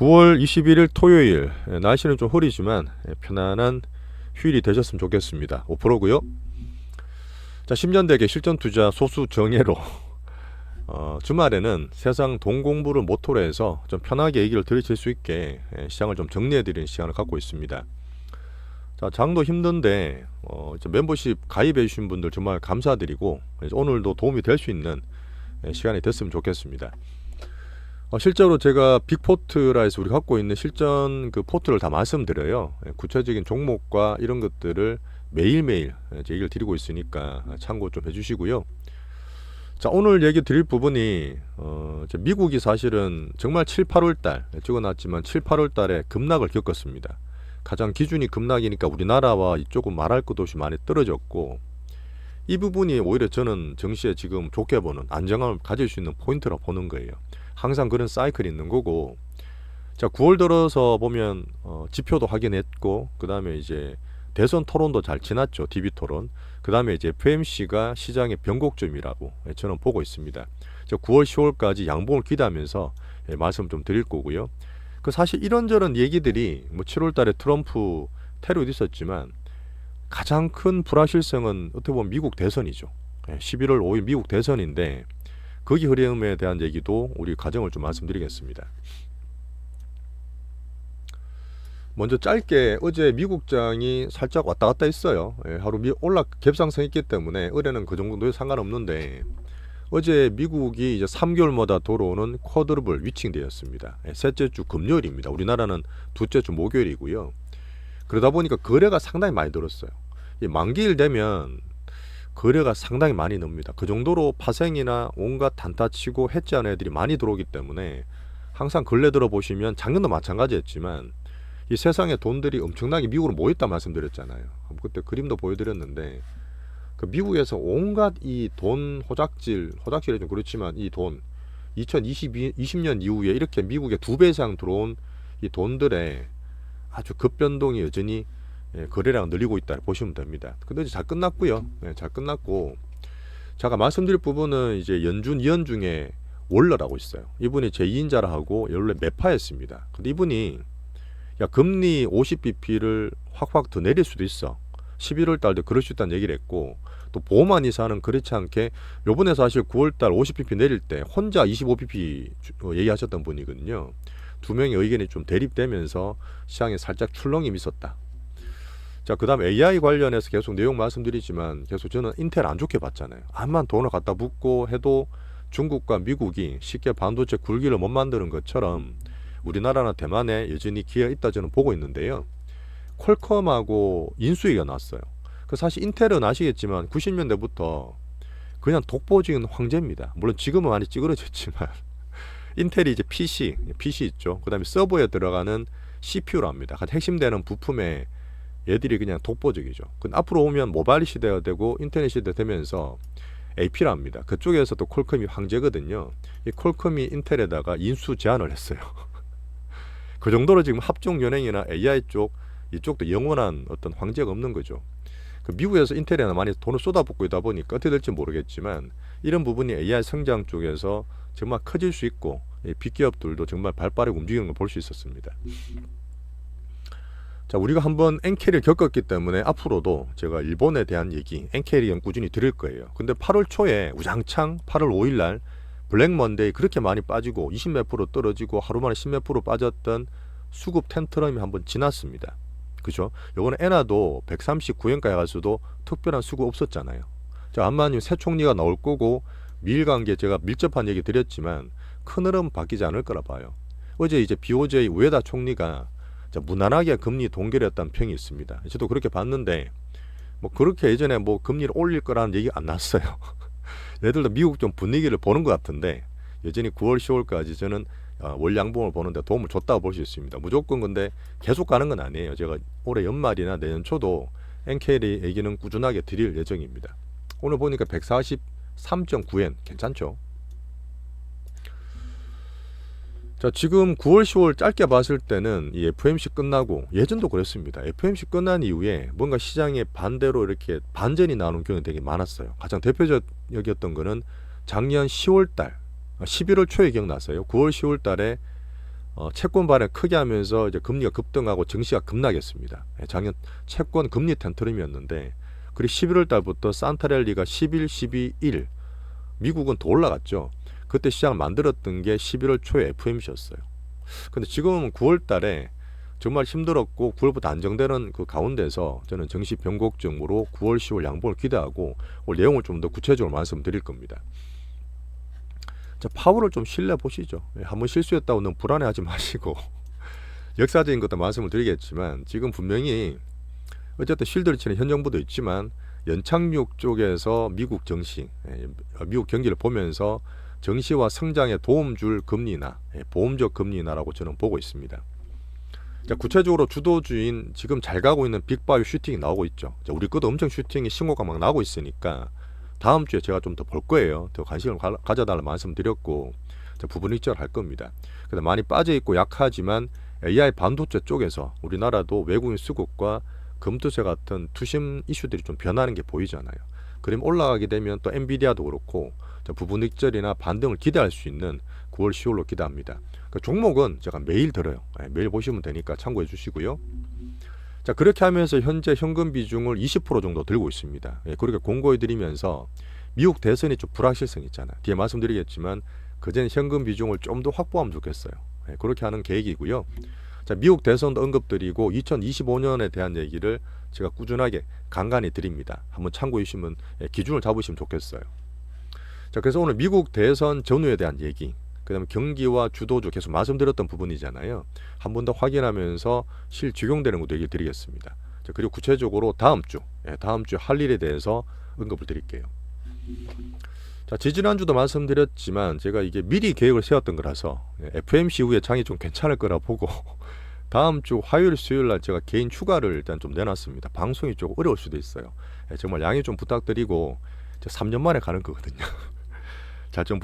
9월 21일 토요일, 날씨는 좀 흐리지만 편안한 휴일이 되셨으면 좋겠습니다. 5%고요. 자, 10년 대계 실전 투자 소수 정예로 주말에는 세상 돈 공부를 모토로 해서 좀 편하게 얘기를 들으실 수 있게 시장을 좀 정리해드리는 시간을 갖고 있습니다. 자, 장도 힘든데 이제 멤버십 가입해 주신 분들 정말 감사드리고 오늘도 도움이 될 수 있는 시간이 됐으면 좋겠습니다. 실제로 제가 빅포트라 해서 우리가 갖고 있는 실전 그 포트를 다 말씀드려요. 구체적인 종목과 이런 것들을 매일매일 얘기를 드리고 있으니까 참고 좀 해주시고요. 자, 오늘 얘기 드릴 부분이 미국이 사실은 정말 7, 8월 달 찍어놨지만 7, 8월 달에 급락을 겪었습니다. 가장 기준이 급락이니까 우리나라와 이쪽은 말할 것도 없이 많이 떨어졌고, 이 부분이 오히려 저는 증시에 지금 좋게 보는 안정감을 가질 수 있는 포인트라고 보는 거예요. 항상 그런 사이클이 있는 거고, 자, 9월 들어서 보면 지표도 확인했고, 그 다음에 이제 대선 토론도 잘 지났죠. DB 토론. 그 다음에 이제 FMC가 시장의 변곡점이라고 저는 보고 있습니다. 9월 10월까지 양봉을 기대하면서 말씀 좀 드릴 거고요. 그 사실 이런저런 얘기들이 뭐 7월 달에 트럼프 테러도 있었지만 가장 큰 불확실성은 어떻게 보면 미국 대선이죠. 11월 5일 미국 대선인데 거기 흐름에 대한 얘기도 우리 과정을 좀 말씀드리겠습니다. 먼저 짧게 어제 미국장이 살짝 왔다 갔다 했어요. 하루 갭상승 했기 때문에 어제는 그 정도에 상관없는데, 어제 미국이 이제 3개월마다 돌아오는 쿼드러블 위칭되었습니다. 셋째 주 금요일입니다. 우리나라는 둘째 주 목요일이고요. 그러다 보니까 거래가 상당히 많이 늘었어요. 만기일 되면 거래가 상당히 많이 늡니다. 그 정도로 파생이나 온갖 단타치고 해지하는 애들이 많이 들어오기 때문에 항상 근래 들어보시면 작년도 마찬가지였지만 이 세상에 돈들이 엄청나게 미국으로 모였다 말씀드렸잖아요. 그때 그림도 보여드렸는데, 그 미국에서 온갖 이 돈 호작질이 좀 그렇지만 이 돈 2020년 이후에 이렇게 미국에 2배 이상 들어온 이 돈들의 아주 급변동이 여전히 거래량 늘리고 있다 보시면 됩니다. 근데 잘 끝났고요. 잘 끝났고, 제가 말씀드릴 부분은 이제 연준 위원 중에 월러라고 있어요. 이분이 제 2인자라 하고 원래 매파였습니다. 근데 이분이 야, 금리 50bp를 확 더 내릴 수도 있어. 11월 달도 그럴 수 있다는 얘기를 했고, 또 보험한 이사는 그렇지 않게 요번에 사실 9월 달 50bp 내릴 때 혼자 25bp 얘기하셨던 분이거든요. 두 명의 의견이 좀 대립되면서 시장에 살짝 출렁임이 있었다. 자, 그 다음 AI 관련해서 계속 내용 말씀드리지만 계속 저는 인텔 안 좋게 봤잖아요. 암만 돈을 갖다 붓고 해도 중국과 미국이 쉽게 반도체 굴기를 못 만드는 것처럼 우리나라나 대만에 여전히 기회가 있다 저는 보고 있는데요. 퀄컴하고 인수위가 났어요. 그 사실 인텔은 아시겠지만 90년대부터 그냥 독보적인 황제입니다. 물론 지금은 많이 찌그러졌지만 인텔이 이제 PC 있죠. 그 다음에 서버에 들어가는 CPU로 합니다. 가장 핵심되는 부품에 얘들이 그냥 독보적이죠. 근데 앞으로 오면 모바일 시대가 되고 인터넷 시대 되면서 AP라 합니다. 그쪽에서도 퀄컴이 황제거든요. 이 퀄컴이 인텔에다가 인수 제안을 했어요. 그 정도로 지금 합종 연행이나 AI 쪽 이쪽도 영원한 어떤 황제가 없는 거죠. 그 미국에서 인텔에 많이 돈을 쏟아붓고 있다 보니까 어떻게 될지 모르겠지만 이런 부분이 AI 성장 쪽에서 정말 커질 수 있고 빅기업들도 정말 발빠르게 움직이는 걸 볼 수 있었습니다. 자, 우리가 한번 엔캐리를 겪었기 때문에 앞으로도 제가 일본에 대한 얘기 엔캐리는 꾸준히 드릴 거예요. 근데 8월 초에 우장창 8월 5일 날 블랙 먼데이 그렇게 많이 빠지고 20몇 프로 떨어지고 하루 만에 10몇 프로 빠졌던 수급 텐트럼이 한번 지났습니다. 그죠? 요번에 엔화도 139엔까지 가서도 특별한 수급 없었잖아요. 자, 아마님 새 총리가 나올 거고 미일 관계 제가 밀접한 얘기 드렸지만 큰 흐름 바뀌지 않을 거라 봐요. 어제 이제 BOJ 우에다 총리가 무난하게 금리 동결했다는 평이 있습니다. 저도 그렇게 봤는데 뭐 그렇게 예전에 뭐 금리를 올릴 거라는 얘기 안 났어요. 얘들도 미국 좀 분위기를 보는 것 같은데 여전히 9월 10월까지 저는 월 양봉을 보는데 도움을 줬다고 볼 수 있습니다. 무조건 근데 계속 가는 건 아니에요. 제가 올해 연말이나 내년 초도 엔캐리 얘기는 꾸준하게 드릴 예정입니다. 오늘 보니까 143.9엔 괜찮죠? 자, 지금 9월 10월 짧게 봤을 때는 이 FOMC 끝나고 예전도 그랬습니다. FOMC 끝난 이후에 뭔가 시장에 반대로 이렇게 반전이 나오는 경우가 되게 많았어요. 가장 대표적이었던 거는 작년 10월 달 11월 초에 기억났어요. 9월 10월 달에 채권 발행 크게 하면서 이제 금리가 급등하고 증시가 급락했습니다. 작년 채권 금리 텐트럼이었는데 그리고 11월 달부터 산타랠리가 11, 12, 1 미국은 더 올라갔죠. 그때 시장을 만들었던 게 11월 초에 FOMC였어요. 근데 지금 9월 달에 정말 힘들었고 9월부터 안정되는 그 가운데서 저는 증시 변곡점으로 9월, 10월 양봉을 기대하고 오늘 내용을 좀 더 구체적으로 말씀드릴 겁니다. 자, 파월을 좀 신뢰 보시죠. 한번 실수했다고 너무 불안해하지 마시고 역사적인 것도 말씀을 드리겠지만 지금 분명히 어쨌든 쉴드를 치는 현 정부도 있지만 연착륙 쪽에서 미국 증시, 미국 경기를 보면서 증시와 성장에 도움 줄 금리나 보험적 금리나라고 저는 보고 있습니다. 자, 구체적으로 주도주인 지금 잘 가고 있는 빅바이오 슈팅이 나오고 있죠. 자, 우리 것도 엄청 슈팅이 신고가 막 나오고 있으니까 다음 주에 제가 좀 더 볼 거예요. 더 관심을 가져달라 말씀드렸고 부분 익절 할 겁니다. 근데 많이 빠져 있고 약하지만 AI 반도체 쪽에서 우리나라도 외국인 수급과 금투세 같은 투심 이슈들이 좀 변하는 게 보이잖아요. 그럼 올라가게 되면 또 엔비디아도 그렇고 부분 익절이나 반등을 기대할 수 있는 9월 10월로 기대합니다. 그 종목은 제가 매일 들어요. 매일 보시면 되니까 참고해 주시고요. 자, 그렇게 하면서 현재 현금 비중을 20% 정도 들고 있습니다. 그렇게 공고해 드리면서 미국 대선이 좀 불확실성이 있잖아요. 뒤에 말씀드리겠지만 그전 현금 비중을 좀 더 확보하면 좋겠어요. 그렇게 하는 계획이고요. 자, 미국 대선도 언급드리고 2025년에 대한 얘기를 제가 꾸준하게 간간히 드립니다. 한번 참고해 주시면 기준을 잡으시면 좋겠어요. 자, 그래서 오늘 미국 대선 전후에 대한 얘기, 그 다음에 경기와 주도주 계속 말씀드렸던 부분이잖아요. 한 번 더 확인하면서 실적용되는 것도 얘기 드리겠습니다. 자, 그리고 구체적으로 다음 주 할 일에 대해서 언급을 드릴게요. 자, 지지난주도 말씀드렸지만 제가 이게 미리 계획을 세웠던 거라서 FMC 이후에 장이 좀 괜찮을 거라 보고 다음 주 화요일 수요일 날 제가 개인 휴가를 일단 좀 내놨습니다. 방송이 조금 어려울 수도 있어요. 정말 양해 좀 부탁드리고 3년 만에 가는 거거든요. 잘 좀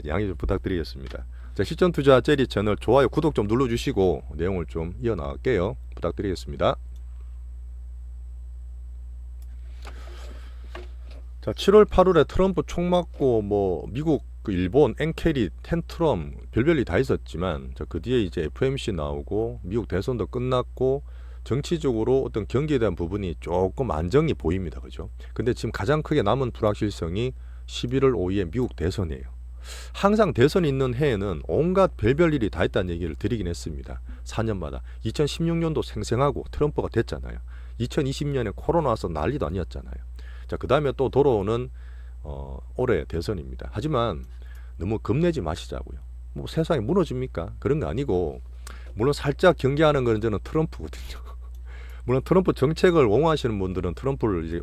양해 좀 부탁드리겠습니다. 자, 실전 투자 제리 채널 좋아요, 구독 좀 눌러주시고 내용을 좀 이어나갈게요. 부탁드리겠습니다. 자, 7월 8월에 트럼프 총 맞고 뭐 미국 그 일본 엔캐리 텐트럼 별별이 다 있었지만 그 뒤에 이제 FOMC 나오고 미국 대선도 끝났고 정치적으로 어떤 경기에 대한 부분이 조금 안정이 보입니다. 그죠? 근데 지금 가장 크게 남은 불확실성이 11월 5일에 미국 대선이에요. 항상 대선이 있는 해에는 온갖 별별 일이 다 있다는 얘기를 드리긴 했습니다. 4년마다. 2016년도 생생하고 트럼프가 됐잖아요. 2020년에 코로나 와서 난리도 아니었잖아요. 자, 그 다음에 또 돌아오는 올해 대선입니다. 하지만 너무 겁내지 마시자고요. 뭐 세상이 무너집니까? 그런 거 아니고 물론 살짝 경계하는 건 저는 트럼프거든요. 물론 트럼프 정책을 옹호하시는 분들은 트럼프를 이제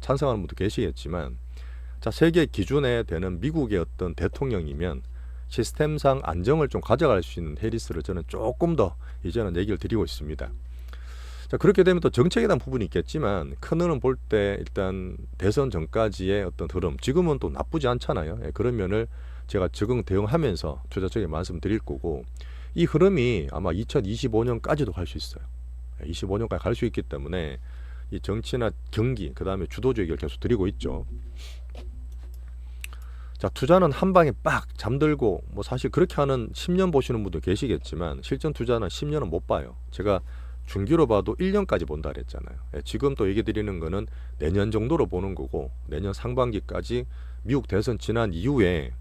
찬성하는 분도 계시겠지만 자, 세계 기준에 되는 미국의 어떤 대통령이면 시스템상 안정을 좀 가져갈 수 있는 해리스를 저는 조금 더 이제는 얘기를 드리고 있습니다. 자, 그렇게 되면 또 정책에 대한 부분이 있겠지만 큰 흐름 볼 때 일단 대선 전까지의 어떤 흐름 지금은 또 나쁘지 않잖아요. 그런 면을 제가 적응 대응하면서 투자적인 말씀드릴 거고 이 흐름이 아마 2025년까지도 갈 수 있어요. 25년까지 갈 수 있기 때문에 이 정치나 경기 그 다음에 주도주 얘기를 계속 드리고 있죠. 자, 투자는 한 방에 빡 잠들고 뭐 사실 그렇게 하는 10년 보시는 분도 계시겠지만 실전 투자는 10년은 못 봐요. 제가 중기로 봐도 1년까지 본다 그랬잖아요. 지금 또 얘기 드리는 거는 내년 정도로 보는 거고 내년 상반기까지 미국 대선 지난 이후에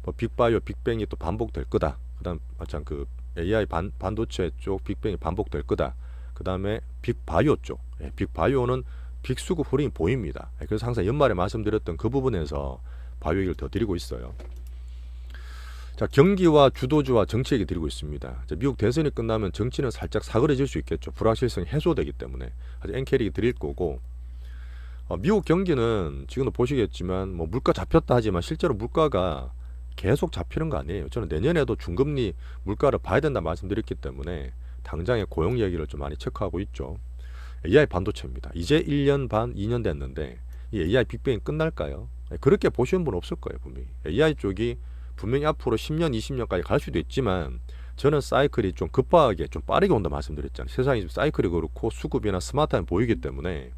뭐 빅바이오 빅뱅이 또 반복될 거다. 그다음 마찬 그 AI 반도체 쪽 빅뱅이 반복될 거다. 그다음에 빅바이오 쪽 빅바이오는 빅수급 흐름이 보입니다. 그래서 항상 연말에 말씀드렸던 그 부분에서 바이오 얘기를 더 드리고 있어요. 자, 경기와 주도주와 정치 얘기 드리고 있습니다. 자, 미국 대선이 끝나면 정치는 살짝 사그러질 수 있겠죠. 불확실성이 해소되기 때문에 아주 엔캐리 드릴 거고 미국 경기는 지금도 보시겠지만 뭐 물가 잡혔다 하지만 실제로 물가가 계속 잡히는 거 아니에요. 저는 내년에도 중금리 물가를 봐야 된다 말씀드렸기 때문에 당장의 고용 얘기를 좀 많이 체크하고 있죠. AI 반도체입니다. 이제 1년 반, 2년 됐는데 이 AI 빅뱅이 끝날까요? 그렇게 보시는 분 없을 거예요. 분명히 AI 쪽이 분명히 앞으로 10년, 20년까지 갈 수도 있지만 저는 사이클이 좀 급하게 좀 빠르게 온다 말씀드렸잖아요. 세상이 지금 사이클이 그렇고 수급이나 스마트함이 보이기 때문에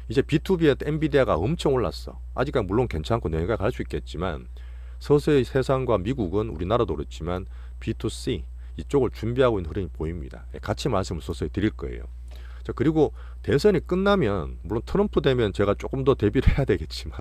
이제 B2B에 엔비디아가 엄청 올랐어. 아직까지 물론 괜찮고 내가 갈 수 있겠지만 서서히 세상과 미국은 우리나라도 그렇지만 B2C 이쪽을 준비하고 있는 흐름이 보입니다. 같이 말씀을 서서히 드릴 거예요. 자, 그리고 대선이 끝나면 물론 트럼프 되면 제가 조금 더 대비를 해야 되겠지만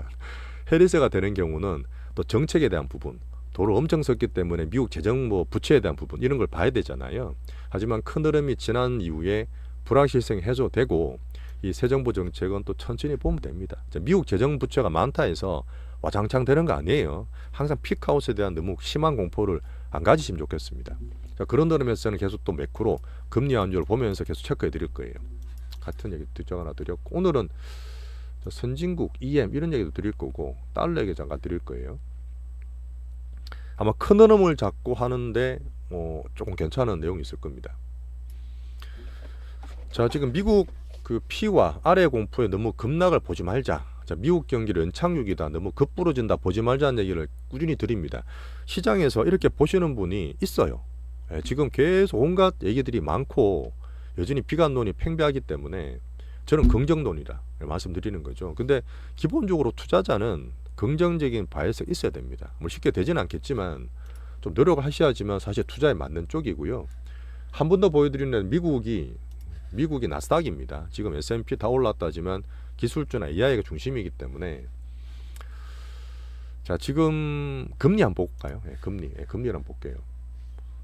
해리스가 되는 경우는 또 정책에 대한 부분, 돈을 엄청 썼기 때문에 미국 재정 부채에 대한 부분 이런 걸 봐야 되잖아요. 하지만 큰 흐름이 지난 이후에 불확실성이 해소되고 이 새 정부 정책은 또 천천히 보면 됩니다. 자, 미국 재정 부채가 많다 해서 와장창 되는 거 아니에요. 항상 피크아웃에 대한 너무 심한 공포를 안 가지시면 좋겠습니다. 자, 그런 흐름에서는 계속 또 매크로 금리 환율을 보면서 계속 체크해 드릴 거예요. 같은 얘기 뒷적 하나 드렸고 오늘은 선진국 EM 이런 얘기도 드릴 거고 달러 얘기 잠깐 드릴 거예요. 아마 큰 흐름을 잡고 하는데 조금 괜찮은 내용이 있을 겁니다. 자, 지금 미국 그 P와 아래 공포에 너무 급락을 보지 말자. 자, 미국 경기를 연착륙이다. 너무 급부러진다. 보지 말자는 얘기를 꾸준히 드립니다. 시장에서 이렇게 보시는 분이 있어요. 예, 지금 계속 온갖 얘기들이 많고 여전히 비관론이 팽배하기 때문에 저는 긍정론이라 말씀드리는 거죠. 근데 기본적으로 투자자는 긍정적인 바이어스가 있어야 됩니다. 뭐 쉽게 되지는 않겠지만 좀 노력을 하셔야지만 사실 투자에 맞는 쪽이고요. 한 번 더 보여드리는 미국이 나스닥입니다. 지금 S&P 다 올랐다지만 기술주나 AI가 중심이기 때문에 자, 지금 금리 한번 볼까요? 금리를 한번 볼게요.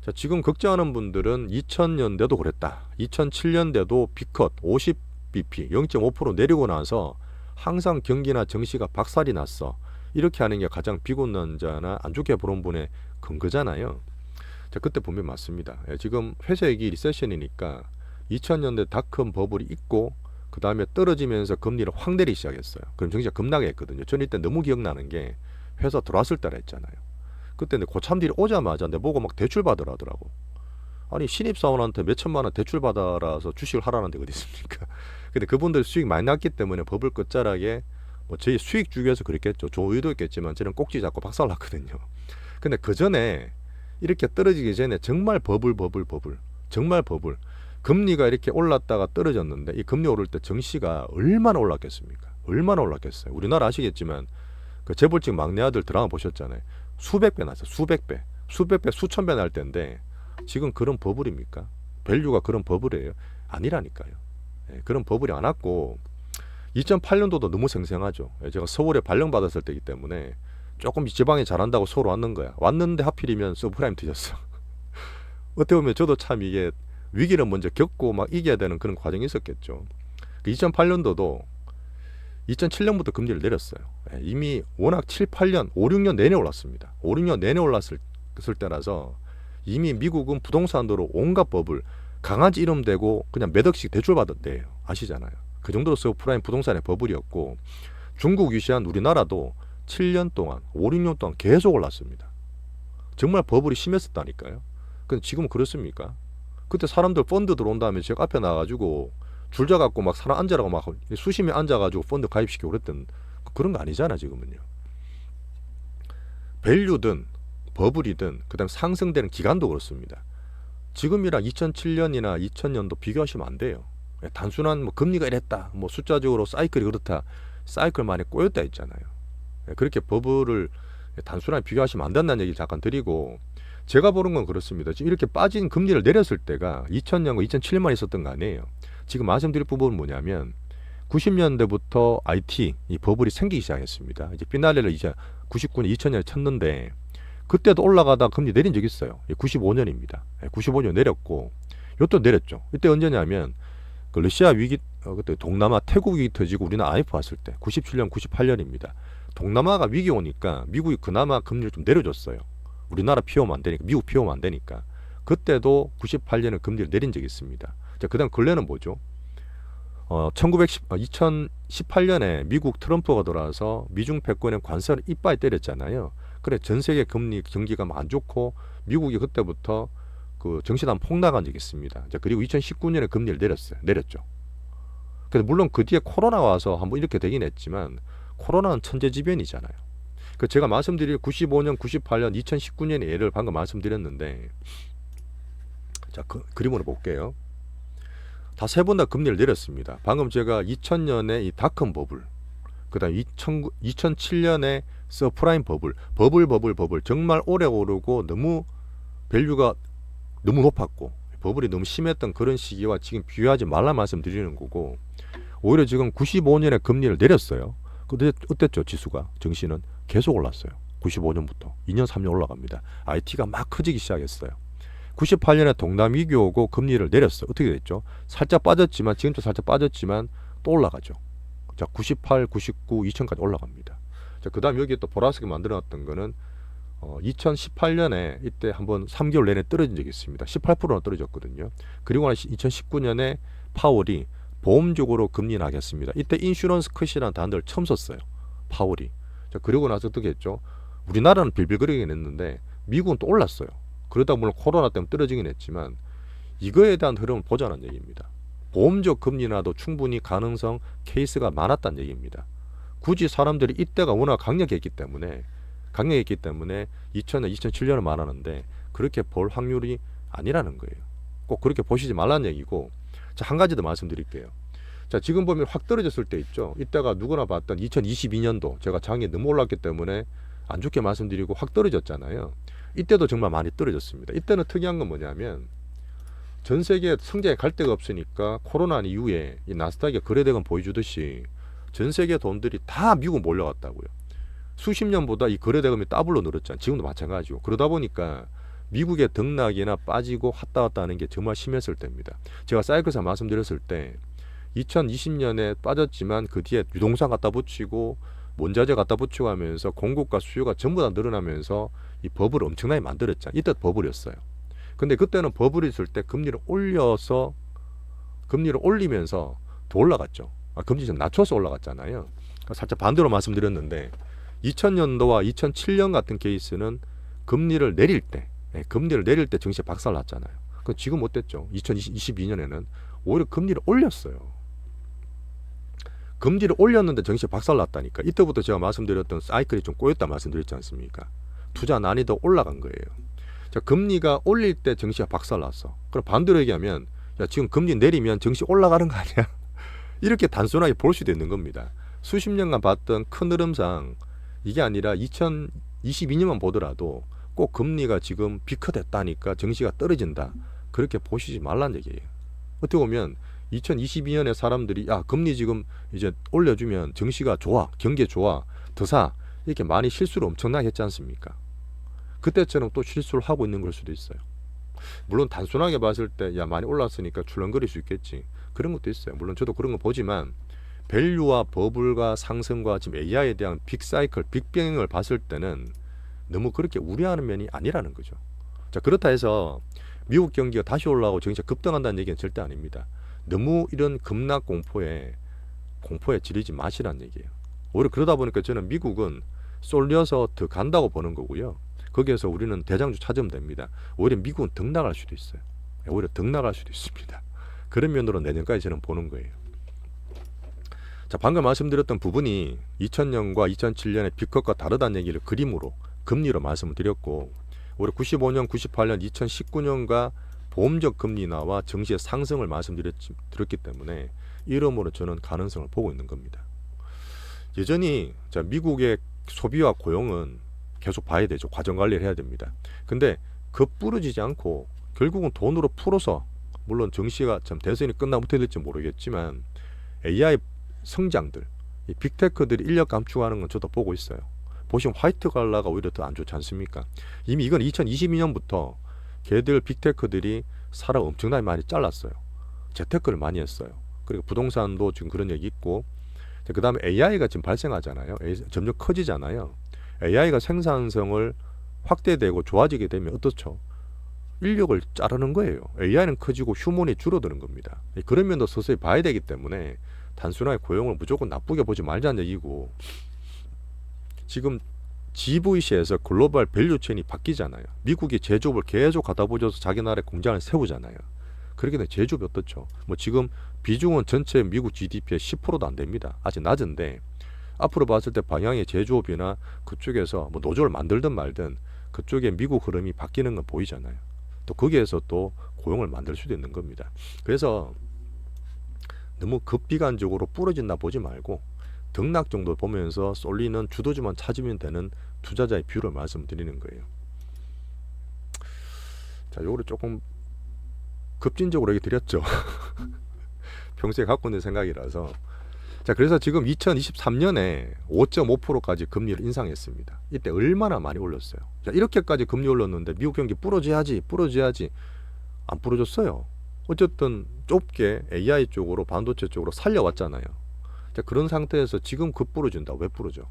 자, 지금 걱정하는 분들은 2000년대도 그랬다. 2007년대도 B컷 50bp 0.5% 내리고 나서 항상 경기나 정시가 박살이 났어. 이렇게 하는 게 가장 비관론자나 안 좋게 보는 분의 근거잖아요. 자, 그때 보면 맞습니다. 지금 회색이 리세션이니까 2000년대 닷컴 버블이 있고 그 다음에 떨어지면서 금리를 확 내리기 시작했어요. 그럼 정시가 급락했거든요. 저는 이때 너무 기억나는 게 회사 들어왔을 때라 했잖아요. 그때 고참들이 오자마자 내보고 막 대출 받으라 하더라고. 아니 신입사원한테 몇 천만 원 대출 받아라서 주식을 하라는 데가 어디 있습니까? 근데 그분들 수익 많이 났기 때문에 버블 끝자락에 뭐 저희 수익 주기 위해서 그랬겠죠. 좋은 의도 있겠지만 저는 꼭지 잡고 박살 났거든요. 근데 그 전에 이렇게 떨어지기 전에 정말 버블 정말 버블 금리가 이렇게 올랐다가 떨어졌는데 이 금리 오를 때 정시가 얼마나 올랐겠습니까? 얼마나 올랐겠어요? 우리나라 아시겠지만 그 재벌집 막내 아들 드라마 보셨잖아요. 수백 배 났어요. 수백 배 수천 배 날 때인데 지금 그런 버블입니까? 밸류가 그런 버블이에요? 아니라니까요. 예, 그런 버블이 안 왔고 2008년도도 너무 생생하죠. 예, 제가 서울에 발령받았을 때이기 때문에 조금 지방에 잘한다고 서울 왔는 거야. 왔는데 하필이면 서브프라임 터졌어. 어떻게 보면 저도 참 이게 위기를 먼저 겪고 막 이겨야 되는 그런 과정이 있었겠죠. 2008년도도 2007년부터 금리를 내렸어요. 이미 워낙 7, 8년, 5, 6년 내내 올랐습니다. 5, 6년 내내 올랐을 때라서 이미 미국은 부동산으로 온갖 버블, 강아지 이름 대고 그냥 몇 억씩 대출 받았대요. 아시잖아요. 그 정도로 서브프라임 부동산의 버블이었고 중국 위시한 우리나라도 7년 동안, 5, 6년 동안 계속 올랐습니다. 정말 버블이 심했었다니까요. 근데 지금은 그렇습니까? 그때 사람들 펀드 들어온 다음에 제가 앞에 나가지고 줄자 갖고 막 사람 앉아라고 막 수십 명 앉아가지고 펀드 가입시키고 그랬던 그런 거 아니잖아 지금은요. 밸류든 버블이든 그다음 상승되는 기간도 그렇습니다. 지금이랑 2007년이나 2000년도 비교하시면 안 돼요. 단순한 뭐 금리가 이랬다, 뭐 숫자적으로 사이클이 그렇다, 사이클만에 꼬였다 있잖아요. 그렇게 버블을 단순하게 비교하시면 안 된다는 얘기를 잠깐 드리고 제가 보는 건 그렇습니다. 지금 이렇게 빠진 금리를 내렸을 때가 2000년과 2007년만 있었던 거 아니에요. 지금 말씀드릴 부분은 뭐냐면 90년대부터 IT 이 버블이 생기기 시작했습니다. 이제 피날레를 이제 99년, 2000년에 쳤는데 그때도 올라가다 금리 내린 적이 있어요. 95년입니다. 95년 내렸고 이것도 내렸죠. 이때 언제냐면 그 러시아 위기 그때 동남아 태국 위기 터지고 우리나라 IMF 왔을 때 97년, 98년입니다. 동남아가 위기 오니까 미국이 그나마 금리를 좀 내려줬어요. 우리나라 피오면 안 되니까, 미국 피오면 안 되니까. 그때도 98년에 금리를 내린 적이 있습니다. 자, 그다음 근래는 뭐죠? 2018년에 미국 트럼프가 돌아와서 미중 패권에 관세를 이빨 때렸잖아요. 그래 전 세계 금리 경기가 안 좋고 미국이 그때부터 그 정시단 폭락한 적이 있습니다. 자, 그리고 2019년에 금리를 내렸죠. 그래서 물론 그 뒤에 코로나 와서 한번 이렇게 되긴 했지만 코로나는 천재지변이잖아요. 그 제가 말씀드릴 95년, 98년, 2019년의 예를 방금 말씀드렸는데 자, 그림으로 볼게요. 다 세 번 다 금리를 내렸습니다. 방금 제가 2000년에 이 닷컴 버블, 그다음 2007년에 서프라임 버블 정말 오래 오르고 너무 밸류가 너무 높았고 버블이 너무 심했던 그런 시기와 지금 비교하지 말라 말씀드리는 거고, 오히려 지금 95년에 금리를 내렸어요. 근데 어땠죠? 지수가, 증시는 계속 올랐어요. 95년부터 2년 3년 올라갑니다. IT가 막 커지기 시작했어요. 98년에 동남위기 오고 금리를 내렸어요. 어떻게 됐죠? 살짝 빠졌지만, 지금도 살짝 빠졌지만 또 올라가죠. 자, 98, 99, 2000까지 올라갑니다. 자, 그 다음 여기에 또 보라색이 만들어놨던 거는 2018년에 이때 한번 3개월 내내 떨어진 적이 있습니다. 18%나 떨어졌거든요. 그리고 나서 2019년에 파월이 보험적으로 금리 나겠습니다. 이때 인슈런스 컷이라는 단어를 처음 썼어요. 파월이. 자, 그리고 나서 어떻게 했죠? 우리나라는 빌빌거리긴 했는데 미국은 또 올랐어요. 그러다 물론 코로나 때문에 떨어지긴 했지만 이거에 대한 흐름을 보자는 얘기입니다. 보험적 금리 나도 충분히 가능성 케이스가 많았다는 얘기입니다. 굳이 사람들이 이때가 워낙 강력했기 때문에 2000년, 2007년을 말하는데 그렇게 볼 확률이 아니라는 거예요. 꼭 그렇게 보시지 말라는 얘기고, 자, 한 가지 더 말씀드릴게요. 자, 지금 보면 확 떨어졌을 때 있죠. 이때가 누구나 봤던 2022년도 제가 장이 너무 올랐기 때문에 안 좋게 말씀드리고 확 떨어졌잖아요. 이때도 정말 많이 떨어졌습니다. 이때는 특이한 건 뭐냐면 전 세계 성장에 갈 데가 없으니까 코로나 이후에 이 나스닥의 거래대금 보여주듯이 전 세계 돈들이 다 미국 몰려갔다고요. 수십 년보다 이 거래대금이 더블로 늘었잖아요. 지금도 마찬가지고. 그러다 보니까 미국의 등락이나 빠지고 왔다 갔다 하는 게 정말 심했을 때입니다. 제가 사이클에서 말씀드렸을 때 2020년에 빠졌지만 그 뒤에 유동산 갖다 붙이고 원자재 갖다 붙이고 하면서 공급과 수요가 전부 다 늘어나면서 이 버블을 엄청나게 만들었잖아요. 이때 버블이었어요. 근데 그때는 버블이 있을 때 금리를 올리면서 더 올라갔죠. 금리 좀 낮춰서 올라갔잖아요. 살짝 반대로 말씀드렸는데 2000년도와 2007년 같은 케이스는 금리를 내릴 때 증시가 박살났잖아요. 그 지금 어땠죠? 2022년에는 오히려 금리를 올렸어요. 금리를 올렸는데 증시가 박살났다니까. 이때부터 제가 말씀드렸던 사이클이 좀 꼬였다 말씀드렸지 않습니까? 투자 난이도 올라간 거예요. 자, 금리가 올릴 때 증시가 박살났어. 그럼 반대로 얘기하면, 야, 지금 금리 내리면 증시 올라가는 거 아니야? 이렇게 단순하게 볼 수도 있는 겁니다. 수십 년간 봤던 큰 흐름상 이게 아니라 2022년만 보더라도 꼭 금리가 지금 비커됐다니까 증시가 떨어진다, 그렇게 보시지 말란 얘기예요. 어떻게 보면 2022년에 사람들이 야, 금리 지금 이제 올려주면 증시가 좋아, 경기 좋아, 더 사, 이렇게 많이 실수를 엄청나게 했지 않습니까? 그때처럼 또 실수를 하고 있는 걸 수도 있어요. 물론 단순하게 봤을 때 야, 많이 올랐으니까 출렁거릴 수 있겠지, 그런 것도 있어요. 물론 저도 그런 거 보지만 밸류와 버블과 상승과 지금 AI에 대한 빅사이클, 빅뱅을 봤을 때는 너무 그렇게 우려하는 면이 아니라는 거죠. 자, 그렇다 해서 미국 경기가 다시 올라가고 증시가 급등한다는 얘기는 절대 아닙니다. 너무 이런 급락 공포에 지르지 마시라는 얘기예요. 오히려 그러다 보니까 저는 미국은 쏠려서 더 간다고 보는 거고요. 거기에서 우리는 대장주 찾으면 됩니다. 오히려 미국은 등락할 수도 있어요. 오히려 등락할 수도 있습니다. 그런 면으로 내년까지 저는 보는 거예요. 자, 방금 말씀드렸던 부분이 2000년과 2007년의 빅컷과 다르다는 얘기를 그림으로, 금리로 말씀을 드렸고, 올해 95년, 98년, 2019년과 보험적 금리 인하와 증시의 상승을 말씀드렸기 때문에 이러므로 저는 가능성을 보고 있는 겁니다. 여전히 자, 미국의 소비와 고용은 계속 봐야 되죠. 과정 관리를 해야 됩니다. 근데 급부러지지 않고 결국은 돈으로 풀어서, 물론 증시가 참 대선이 끝나면 어떻게 될지 모르겠지만 AI 성장들, 이 빅테크들이 인력 감축하는 건 저도 보고 있어요. 보시면 화이트 갈라가 오히려 더 안 좋지 않습니까? 이미 이건 2022년부터 걔들 빅테크들이 사람 엄청나게 많이 잘랐어요. 재테크를 많이 했어요. 그리고 부동산도 지금 그런 얘기 있고, 그 다음에 AI가 지금 발생하잖아요. 점점 커지잖아요. AI가 생산성을 확대되고 좋아지게 되면 어떻죠? 인력을 자르는 거예요. AI는 커지고 휴먼이 줄어드는 겁니다. 그런 면도 서서히 봐야 되기 때문에 단순하게 고용을 무조건 나쁘게 보지 말자는 얘기고, 지금 GVC에서 글로벌 밸류체인이 바뀌잖아요. 미국이 제조업을 계속 갖다 붙여서 자기 나라에 공장을 세우잖아요. 그렇게 되면 제조업이 어떻죠? 뭐 지금 비중은 전체 미국 GDP의 10%도 안 됩니다. 아직 낮은데 앞으로 봤을 때 방향의 제조업이나 그쪽에서 뭐 노조를 만들든 말든 그쪽에 미국 흐름이 바뀌는 건 보이잖아요. 또 거기에서 또 고용을 만들 수도 있는 겁니다. 그래서 너무 급비관적으로 부러진다 보지 말고 등락 정도 보면서 쏠리는 주도주만 찾으면 되는 투자자의 비율을 말씀드리는 거예요. 자, 자, 요거를 조금 급진적으로 얘기 드렸죠. 평소에 갖고 있는 생각이라서. 자, 그래서 지금 2023년에 5.5%까지 금리를 인상했습니다. 이때 얼마나 많이 올렸어요. 자, 이렇게까지 금리 올렸는데 미국 경기 부러져야지 안 부러졌어요. 어쨌든 좁게 AI 쪽으로 반도체 쪽으로 살려왔잖아요. 자, 그런 상태에서 지금 급 부러진다. 왜 부러져?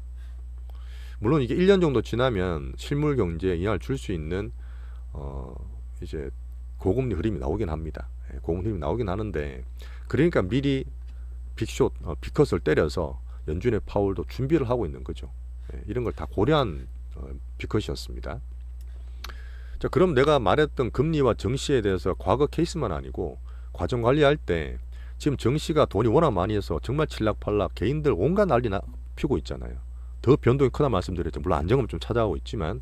물론 이게 1년 정도 지나면 실물 경제에 영향을 줄 수 있는 이제 고금리 흐름이 나오긴 합니다. 고금리 흐름이 나오긴 하는데, 그러니까 미리 빅숏, 빅컷을 때려서 연준의 파월도 준비를 하고 있는 거죠. 이런 걸 다 고려한 빅컷이었습니다. 자, 그럼 내가 말했던 금리와 정시에 대해서 과거 케이스만 아니고 과정 관리할 때 지금 정시가 돈이 워낙 많이 해서 정말 칠락팔락 개인들 온갖 난리 피고 있잖아요. 더 변동이 크다 말씀드렸죠. 물론 안정은 좀 찾아오고 있지만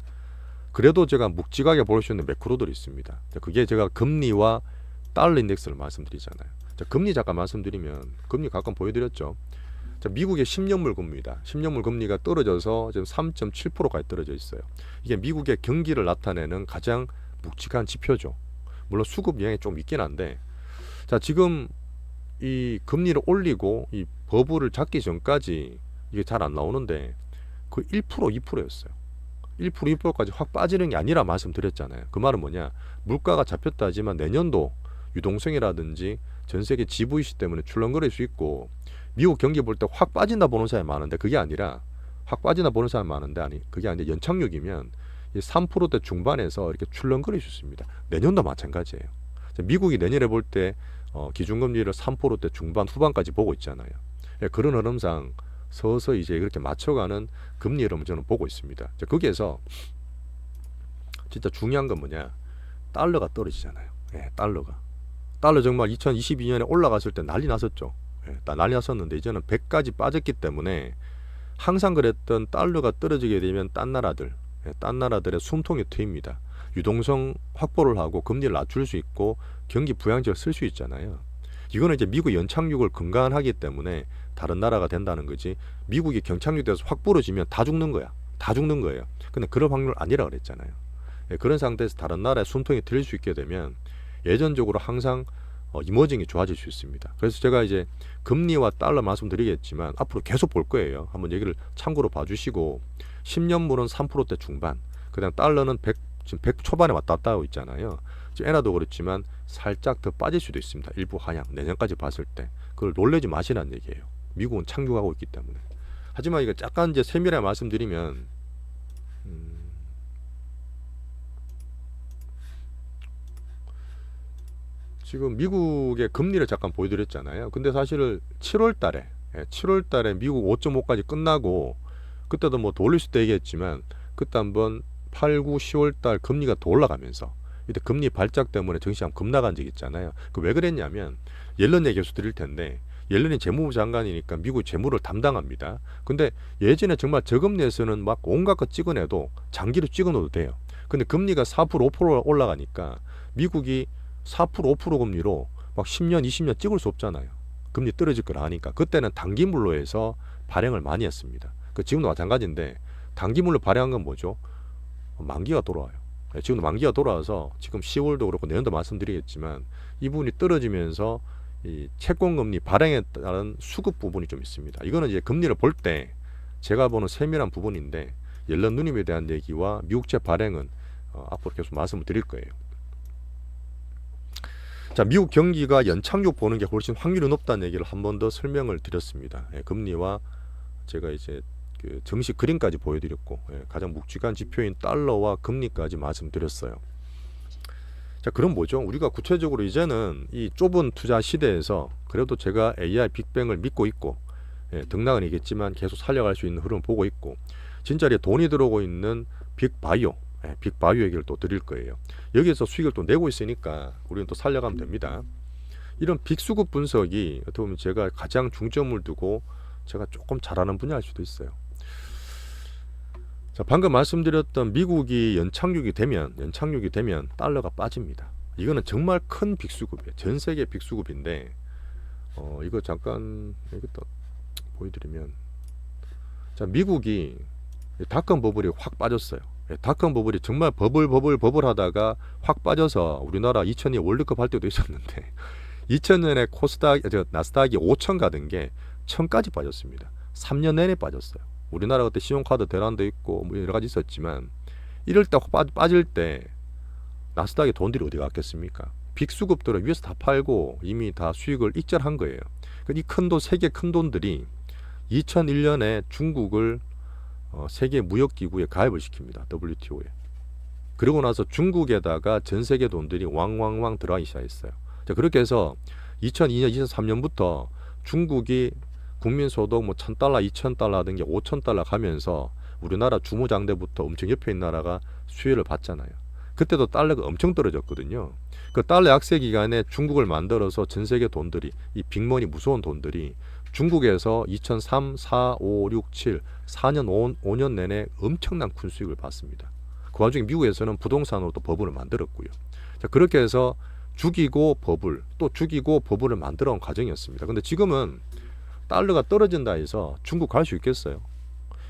그래도 제가 묵직하게 볼 수 있는 매크로들이 있습니다. 자, 그게 제가 금리와 달러 인덱스를 말씀드리잖아요. 자, 금리 잠깐 말씀드리면 금리 가끔 보여드렸죠. 자, 미국의 10년물 금리입니다. 10년물 금리가 떨어져서 지금 3.7%까지 떨어져 있어요. 이게 미국의 경기를 나타내는 가장 묵직한 지표죠. 물론 수급 영향이 좀 있긴 한데, 자, 지금 이 금리를 올리고 이 버블을 잡기 전까지 이게 잘 안 나오는데 그 1%, 2%였어요. 1%, 2%까지 확 빠지는 게 아니라 말씀드렸잖아요. 그 말은 뭐냐? 물가가 잡혔다 하지만 내년도 유동성이라든지 전 세계 지부 이슈 때문에 출렁거릴 수 있고, 미국 경기 볼 때 확 빠진다 보는 사람이 많은데 그게 아니라, 확 빠진다 보는 사람이 많은데 아니 그게 아니라 연착륙이면 3%대 중반에서 이렇게 출렁거릴 수 있습니다. 내년도 마찬가지예요. 미국이 내년에 볼 때 기준금리를 3%대 중반 후반까지 보고 있잖아요. 그런 흐름상 서서히 이제 그렇게 맞춰가는 금리 흐름을 저는 보고 있습니다. 거기에서 진짜 중요한 건 뭐냐? 달러가 떨어지잖아요. 달러 정말 2022년에 올라갔을 때 난리 났었죠. 난리 났었는데 이제는 100까지 빠졌기 때문에 항상 그랬던 달러가 떨어지게 되면 딴 나라들의 숨통이 트입니다. 유동성 확보를 하고 금리를 낮출 수 있고 경기 부양책을 쓸 수 있잖아요. 이거는 이제 미국 연착륙을 근간하기 때문에 다른 나라가 된다는 거지, 미국이 경착륙돼서 확 부러지면 다 죽는 거야. 다 죽는 거예요. 근데 그럴 확률 아니라 그랬잖아요. 그런 상태에서 다른 나라의 숨통이 트일 수 있게 되면 예전적으로 항상 이머징이 좋아질 수 있습니다. 그래서 제가 이제 금리와 달러 말씀드리겠지만 앞으로 계속 볼 거예요. 한번 얘기를 참고로 봐주시고, 10년물은 3%대 중반, 그다음 달러는 100, 지금 100 초반에 왔다 갔다 하고 있잖아요. 지금 엔화도 그렇지만 살짝 더 빠질 수도 있습니다. 일부 하향, 내년까지 봤을 때. 그걸 놀라지 마시라는 얘기예요. 미국은 착륙하고 있기 때문에. 하지만 이거 약간 이제 세밀하게 말씀드리면 지금 미국의 금리를 잠깐 보여드렸잖아요. 근데 사실 7월 달에 미국 5.5까지 끝나고, 그때도 뭐 더 올릴 수도 얘기했지만 그때 한번 8, 9, 10월 달 금리가 더 올라가면서 이때 금리 발작 때문에 정시 한번 급나간 적이 있잖아요. 그 왜 그랬냐면, 옐런 얘기 계속 드릴 텐데, 옐런이 재무부 장관이니까 미국 재무를 담당합니다. 근데 예전에 정말 저금리에서는 막 온갖 거 찍어내도 장기로 찍어놓어도 돼요. 근데 금리가 4%, 5% 올라가니까 미국이 4%, 5% 금리로 막 10년, 20년 찍을 수 없잖아요. 금리 떨어질 걸 아니까. 그때는 단기물로 해서 발행을 많이 했습니다. 지금도 마찬가지인데, 단기물로 발행한 건 뭐죠? 만기가 돌아와요. 지금도 만기가 돌아와서 지금 10월도 그렇고 내년도 말씀드리겠지만 이 부분이 떨어지면서 이 채권금리 발행에 따른 수급 부분이 좀 있습니다. 이거는 이제 금리를 볼 때 제가 보는 세밀한 부분인데, 옐런 누님에 대한 얘기와 미국채 발행은 앞으로 계속 말씀을 드릴 거예요. 자, 미국 경기가 연착륙 보는 게 훨씬 확률이 높다는 얘기를 한 번 더 설명을 드렸습니다. 금리와 제가 이제 그 정식 그림까지 보여드렸고, 가장 묵직한 지표인 달러와 금리까지 말씀드렸어요. 자, 그럼 뭐죠? 우리가 구체적으로 이제는 이 좁은 투자 시대에서 그래도 제가 AI 빅뱅을 믿고 있고, 등락은 이겠지만 계속 살려갈 수 있는 흐름을 보고 있고, 진짜리에 돈이 들어오고 있는 빅바이오 얘기를 또 드릴 거예요. 여기에서 수익을 또 내고 있으니까 우리는 또 살려가면 됩니다. 이런 빅수급 분석이 어떻게 보면 제가 가장 중점을 두고 제가 조금 잘하는 분야일 수도 있어요. 자, 방금 말씀드렸던 미국이 연착륙이 되면 달러가 빠집니다. 이거는 정말 큰 빅수급이에요. 전 세계 빅수급인데, 이거 잠깐 이것도 보여드리면, 자, 미국이 닷컴 버블이 확 빠졌어요. 닷컴 버블이 정말 버블 하다가 확 빠져서 우리나라 2002 월드컵 할 때도 있었는데 2000년에 나스닥이 5천 가던 게 1000까지 빠졌습니다. 3년 내내 빠졌어요. 우리나라 그때 신용카드 대란도 있고 뭐 여러 가지 있었지만 이럴 때 빠질 때 나스닥의 돈들이 어디 갔겠습니까? 빅수급들은 위에서 다 팔고 이미 다 수익을 익절한 거예요. 이 큰 돈, 세계 큰 돈들이 2001년에 중국을 세계 무역기구에 가입을 시킵니다. WTO에. 그리고 나서 중국에다가 전 세계 돈들이 왕왕왕 들어가기 시작했어요. 자, 그렇게 해서 2002년, 2003년부터 중국이 국민소득 뭐 1000달러, 2000달러 등 게 5000달러 가면서 우리나라 주무장대부터 엄청 옆에 있는 나라가 수혜를 받잖아요. 그때도 달러가 엄청 떨어졌거든요. 그 달러 약세 기간에 중국을 만들어서 전 세계 돈들이, 이 빅머니 무서운 돈들이 중국에서 2003, 4, 5, 6, 7, 4년, 5년 내내 엄청난 큰 수익을 받습니다. 그 와중에 미국에서는 부동산으로 또 버블을 만들었고요. 자, 그렇게 해서 죽이고 버블, 또 죽이고 버블을 만들어 온 과정이었습니다. 근데 지금은 달러가 떨어진다 해서 중국 갈 수 있겠어요?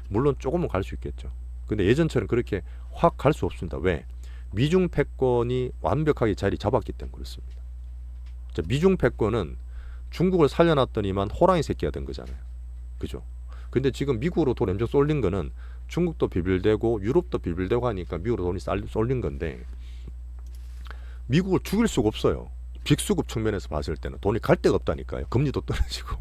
물론 조금은 갈 수 있겠죠. 근데 예전처럼 그렇게 확 갈 수 없습니다. 왜? 미중 패권이 완벽하게 자리 잡았기 때문에 그렇습니다. 자, 미중 패권은 중국을 살려놨더니만 호랑이 새끼가 된 거잖아요. 그죠? 근데 지금 미국으로 돈 엄청 쏠린 거는 중국도 비빌대고 유럽도 비빌대고 하니까 미국으로 돈이 쏠린 건데 미국을 죽일 수가 없어요. 빅수급 측면에서 봤을 때는 돈이 갈 데가 없다니까요. 금리도 떨어지고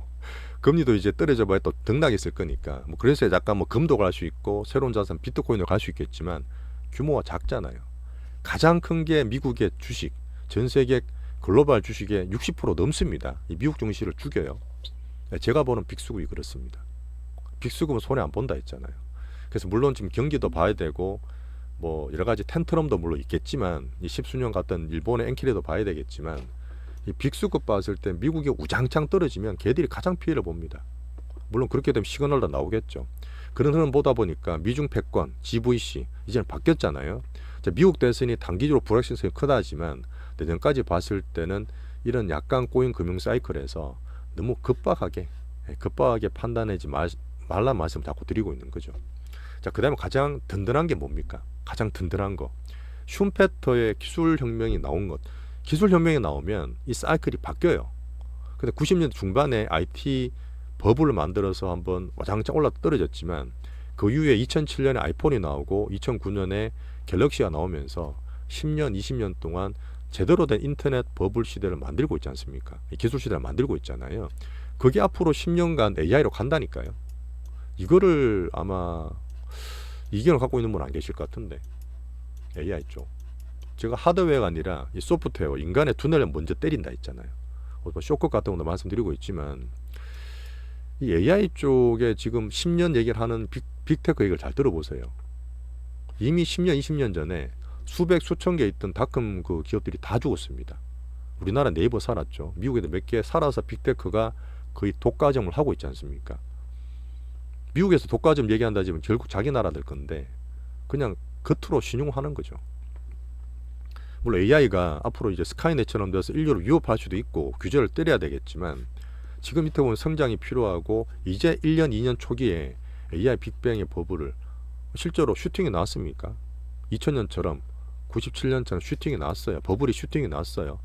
금리도 이제 떨어져 봐야 또 등락했을 거니까 뭐 그래서 약간 뭐 금도 갈 수 있고 새로운 자산 비트코인도 갈 수 있겠지만 규모가 작잖아요. 가장 큰 게 미국의 주식, 전 세계 글로벌 주식의 60% 넘습니다. 이 미국 증시를 죽여요. 제가 보는 빅수급이 그렇습니다. 빅수급은 손해 안 본다 했잖아요. 그래서 물론 지금 경기도 봐야 되고 뭐 여러 가지 텐트럼도 물론 있겠지만 이 십수년 갔던 일본의 엔키리도 봐야 되겠지만 이 빅수급 봤을 때 미국이 우장창 떨어지면 걔들이 가장 피해를 봅니다. 물론 그렇게 되면 시그널도 나오겠죠. 그런 흐름 보다 보니까 미중 패권, GVC 이제는 바뀌었잖아요. 자, 미국 대선이 단기적으로 불확실성이 크다 하지만 내년까지 봤을 때는 이런 약간 꼬인 금융 사이클에서 너무 급박하게 판단하지 말란 말씀 자꾸 드리고 있는 거죠. 자, 그 다음에 가장 든든한 게 뭡니까? 가장 든든한 거. 슈페터의 기술혁명이 나온 것. 기술혁명이 나오면 이 사이클이 바뀌어요. 근데 90년대 중반에 IT 버블을 만들어서 한번 와장창 올라 떨어졌지만 그 이후에 2007년에 아이폰이 나오고 2009년에 갤럭시가 나오면서 10년, 20년 동안 제대로 된 인터넷 버블 시대를 만들고 있지 않습니까? 기술 시대를 만들고 있잖아요. 그게 앞으로 10년간 AI로 간다니까요. 이거를 아마 이견을 갖고 있는 분 안 계실 것 같은데 AI 쪽. 제가 하드웨어가 아니라 이 소프트웨어, 인간의 두뇌를 먼저 때린다 했잖아요. 쇼크 같은 것도 말씀드리고 있지만 이 AI 쪽에 지금 10년 얘기를 하는 빅테크 얘기를 잘 들어보세요. 이미 10년, 20년 전에 수백, 수천 개 있던 닷컴 그 기업들이 다 죽었습니다. 우리나라 네이버 살았죠. 미국에도 몇 개 살아서 빅테크가 거의 독과점을 하고 있지 않습니까? 미국에서 독과점 얘기한다 지금 결국 자기 나라들 건데 그냥 겉으로 신용하는 거죠. 물론 AI가 앞으로 이제 스카이넷처럼 돼서 인류를 위협할 수도 있고 규제를 때려야 되겠지만 지금 밑에 보면 성장이 필요하고 이제 1년, 2년 초기에 AI 빅뱅의 버블을 실제로 슈팅이 나왔습니까? 2000년처럼 97년처럼 슈팅이 나왔어요. 버블이 슈팅이 나왔어요.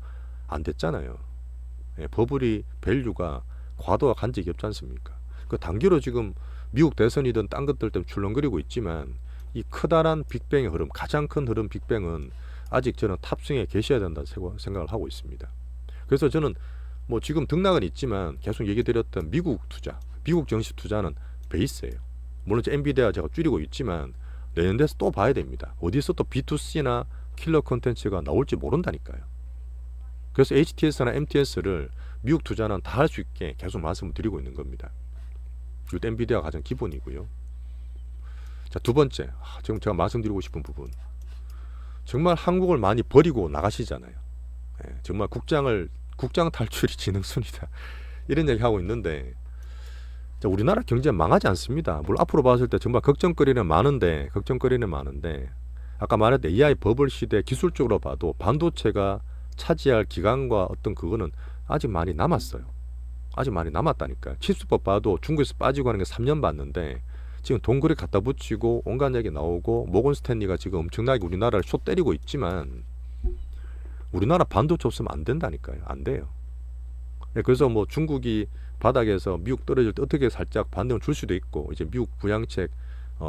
안 됐잖아요. 버블이 밸류가 과도가 간 적이 없지 않습니까? 그 단기로 지금 미국 대선이든 딴 것들 때문에 출렁거리고 있지만 이 커다란 빅뱅의 흐름, 가장 큰 흐름 빅뱅은 아직 저는 탑승에 계셔야 된다는 생각을 하고 있습니다. 그래서 저는 뭐 지금 등락은 있지만 계속 얘기 드렸던 미국 투자, 미국 증시 투자는 베이스예요. 물론 엔비디아 제가 줄이고 있지만 내년 돼서 또 봐야 됩니다. 어디서 또 B2C나 킬러 콘텐츠가 나올지 모른다니까요. 그래서 HTS나 MTS를 미국 투자는 다 할 수 있게 계속 말씀을 드리고 있는 겁니다. 그리고 엔비디아가 가장 기본이고요. 자, 두 번째, 지금 제가 말씀드리고 싶은 부분. 정말 한국을 많이 버리고 나가시잖아요. 정말 국장 탈출이 지능순이다. 이런 얘기 하고 있는데 자, 우리나라 경제 망하지 않습니다. 물론 앞으로 봤을 때 정말 걱정거리는 많은데 아까 말했던 AI 버블 시대 기술적으로 봐도 반도체가 차지할 기간과 어떤 그거는 아직 많이 남았어요. 아직 많이 남았다니까요. 칩스법 봐도 중국에서 빠지고 하는 게 3년 봤는데 지금 동굴에 갖다 붙이고 온갖 얘기 나오고 모건 스탠리가 지금 엄청나게 우리나라를 쇼 때리고 있지만 우리나라 반도체 없으면 안 된다니까요. 안 돼요. 그래서 뭐 중국이 바닥에서 미국 떨어질 때 어떻게 살짝 반등을 줄 수도 있고 이제 미국 부양책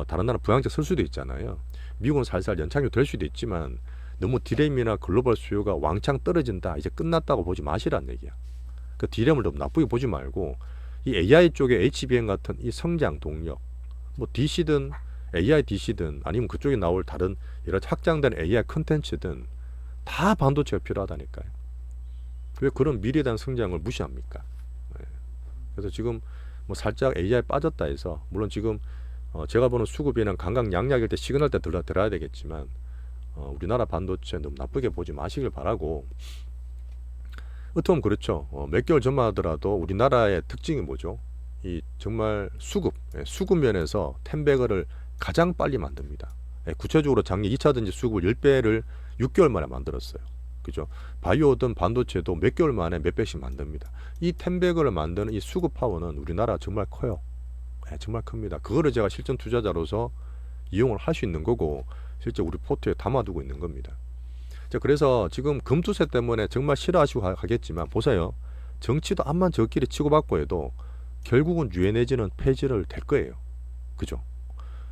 다른 나라 부양책 쓸 수도 있잖아요. 미국은 살살 연착륙 될 수도 있지만 너무 디램이나 글로벌 수요가 왕창 떨어진다 이제 끝났다고 보지 마시란 얘기야. 그 디램을 너무 나쁘게 보지 말고 이 AI 쪽에 HBM 같은 이 성장 동력 뭐 DC든 AI DC든 아니면 그쪽에 나올 다른 여러 확장된 AI 컨텐츠든 다 반도체가 필요하다니까요. 왜 그런 미래에 대한 성장을 무시합니까? 예. 그래서 지금 뭐 살짝 AI 빠졌다 해서 물론 지금 제가 보는 수급이랑 강강약약일 때 시그널 때 들어야 되겠지만 우리나라 반도체 너무 나쁘게 보지 마시길 바라고. 어떻게 보면 그렇죠. 몇 개월 전만 하더라도 우리나라의 특징이 뭐죠? 이 정말 수급 면에서 10배를 가장 빨리 만듭니다. 구체적으로 작년 2차전지 수급을 10배를 6개월 만에 만들었어요. 그죠? 바이오든 반도체도 몇 개월 만에 몇 배씩 만듭니다. 이 10배를 만드는 이 수급 파워는 우리나라 정말 커요. 정말 큽니다. 그거를 제가 실전 투자자로서 이용을 할 수 있는 거고 실제 우리 포트에 담아두고 있는 겁니다. 자, 그래서 지금 금투세 때문에 정말 싫어하시고 하겠지만 보세요. 정치도 암만 저끼리 치고받고 해도 결국은 유예 내지는 폐지를 될 거예요. 그죠?